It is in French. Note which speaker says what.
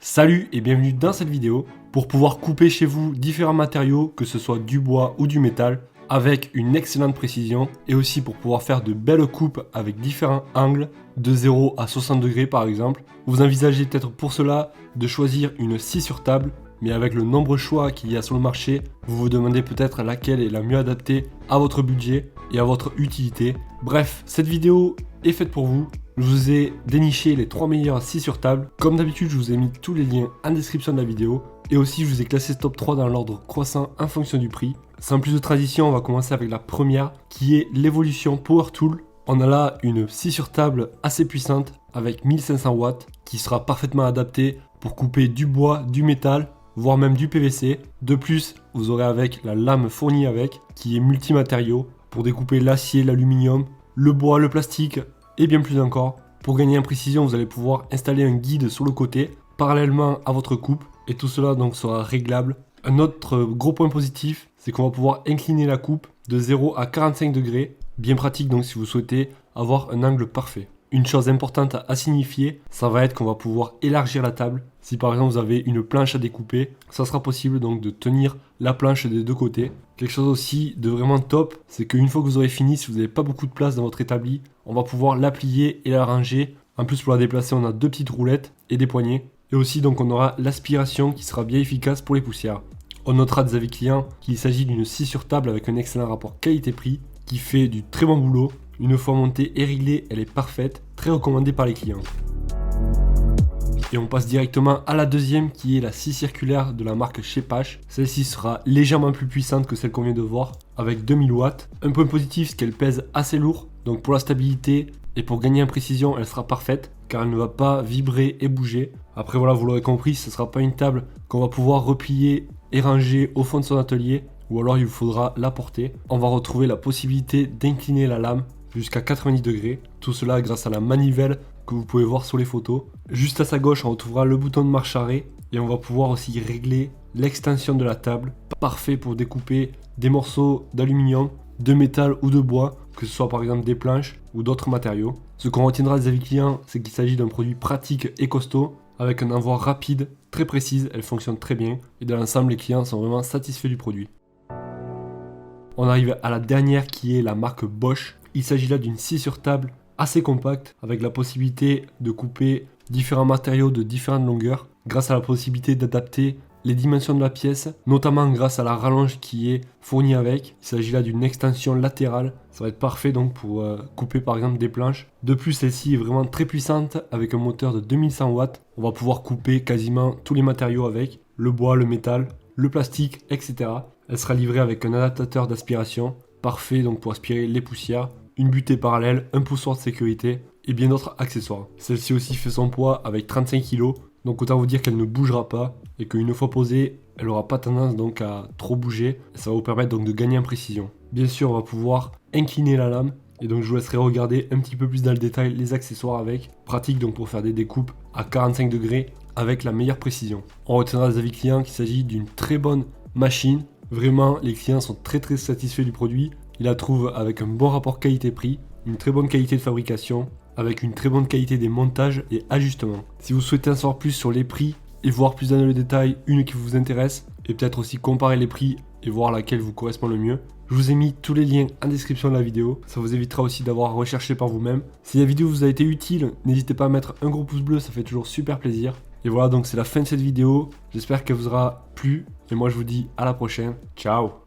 Speaker 1: Salut et bienvenue dans cette vidéo pour pouvoir couper chez vous différents matériaux, que ce soit du bois ou du métal, avec une excellente précision et aussi pour pouvoir faire de belles coupes avec différents angles, de 0 à 60 degrés par exemple. Vous envisagez peut-être pour cela de choisir une scie sur table, mais avec le nombreux choix qu'il y a sur le marché, vous vous demandez peut-être laquelle est la mieux adaptée à votre budget et à votre utilité. Bref, cette vidéo est faite pour vous. Je vous ai déniché les 3 meilleures scies sur table. Comme d'habitude, je vous ai mis tous les liens en description de la vidéo. Et aussi, je vous ai classé ce top 3 dans l'ordre croissant en fonction du prix. Sans plus de transition, on va commencer avec la première, qui est l'Evolution Power Tool. On a là une scie sur table assez puissante, avec 1500 watts, qui sera parfaitement adaptée pour couper du bois, du métal, voire même du PVC. De plus, vous aurez avec la lame fournie avec, qui est multimatériaux, pour découper l'acier, l'aluminium, le bois, le plastique, et bien plus encore. Pour gagner en précision, vous allez pouvoir installer un guide sur le côté, parallèlement à votre coupe, et tout cela donc sera réglable. Un autre gros point positif, c'est qu'on va pouvoir incliner la coupe de 0 à 45 degrés, bien pratique donc si vous souhaitez avoir un angle parfait. Une chose importante à signifier, ça va être qu'on va pouvoir élargir la table. Si par exemple vous avez une planche à découper, ça sera possible donc de tenir la planche des deux côtés. Quelque chose aussi de vraiment top, c'est qu'une fois que vous aurez fini, si vous n'avez pas beaucoup de place dans votre établi, on va pouvoir la plier et la ranger. En plus pour la déplacer, on a deux petites roulettes et des poignées. Et aussi donc on aura l'aspiration qui sera bien efficace pour les poussières. On notera des avis clients qu'il s'agit d'une scie sur table avec un excellent rapport qualité-prix qui fait du très bon boulot. Une fois montée et réglée, elle est parfaite, très recommandée par les clients. Et on passe directement à la deuxième qui est la scie circulaire de la marque Shepash. Celle-ci sera légèrement plus puissante que celle qu'on vient de voir avec 2000 watts. Un point positif, c'est qu'elle pèse assez lourd, donc pour la stabilité et pour gagner en précision, elle sera parfaite car elle ne va pas vibrer et bouger. Après voilà, vous l'aurez compris, ce ne sera pas une table qu'on va pouvoir replier et ranger au fond de son atelier ou alors il vous faudra la porter. On va retrouver la possibilité d'incliner la lame jusqu'à 90 degrés. Tout cela grâce à la manivelle que vous pouvez voir sur les photos. Juste à sa gauche, on retrouvera le bouton de marche arrêt et on va pouvoir aussi régler l'extension de la table. Parfait pour découper des morceaux d'aluminium, de métal ou de bois, que ce soit par exemple des planches ou d'autres matériaux. Ce qu'on retiendra des avis clients, c'est qu'il s'agit d'un produit pratique et costaud, avec un envoi rapide, très précise, elle fonctionne très bien et dans l'ensemble les clients sont vraiment satisfaits du produit. On arrive à la dernière qui est la marque Bosch. Il s'agit là d'une scie sur table assez compacte avec la possibilité de couper différents matériaux de différentes longueurs grâce à la possibilité d'adapter les dimensions de la pièce, notamment grâce à la rallonge qui est fournie avec. Il s'agit là d'une extension latérale, ça va être parfait donc pour couper par exemple des planches. De plus, celle-ci est vraiment très puissante avec un moteur de 2100 watts. On va pouvoir couper quasiment tous les matériaux avec, le bois, le métal, le plastique, etc. Elle sera livrée avec un adaptateur d'aspiration, parfait donc pour aspirer les poussières, une butée parallèle, un poussoir de sécurité et bien d'autres accessoires. Celle-ci aussi fait son poids avec 35 kg, donc autant vous dire qu'elle ne bougera pas et qu'une fois posée, elle n'aura pas tendance donc à trop bouger. Ça va vous permettre donc de gagner en précision. Bien sûr, on va pouvoir incliner la lame et donc je vous laisserai regarder un petit peu plus dans le détail les accessoires avec. Pratique donc pour faire des découpes à 45 degrés avec la meilleure précision. On retiendra des avis clients qu'il s'agit d'une très bonne machine. Vraiment, les clients sont très satisfaits du produit. Ils la trouvent avec un bon rapport qualité-prix, une très bonne qualité de fabrication, avec une très bonne qualité des montages et ajustements. Si vous souhaitez en savoir plus sur les prix et voir plus dans le détail une qui vous intéresse, et peut-être aussi comparer les prix et voir laquelle vous correspond le mieux, je vous ai mis tous les liens en description de la vidéo. Ça vous évitera aussi d'avoir à rechercher par vous-même. Si la vidéo vous a été utile, n'hésitez pas à mettre un gros pouce bleu, ça fait toujours super plaisir. Et voilà, donc c'est la fin de cette vidéo. J'espère qu'elle vous aura plu. Et moi je vous dis à la prochaine. Ciao!